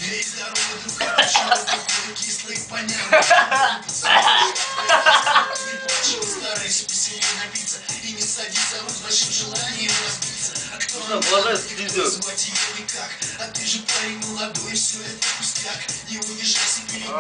Эй, здорово, друг, чего такой кислый, понятно? Не плачь, старайся посильнее напиться и не садись за руль с большим желанием разбиться. А кто не звать ее никак? А ты же парень молодой, все это пустяк. Не унижайся перед ней,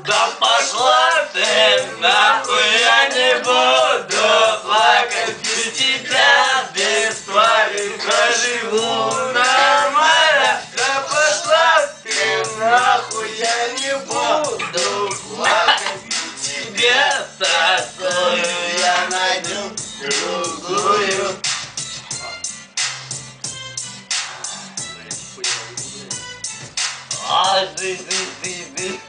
Да пошла ты нахуй, я не буду плакать без тебя, без твоих проживу нормально. Да пошла ты нахуй, я не буду плакать без тебя, такую я найду другую. Ты.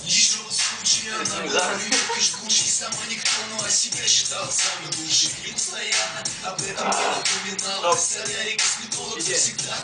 Еще случай, она была редкой жгучей, сама никто, но о себя считал самый лучший. И постоянно об этом не напоминала. Солярик, косметолог всегда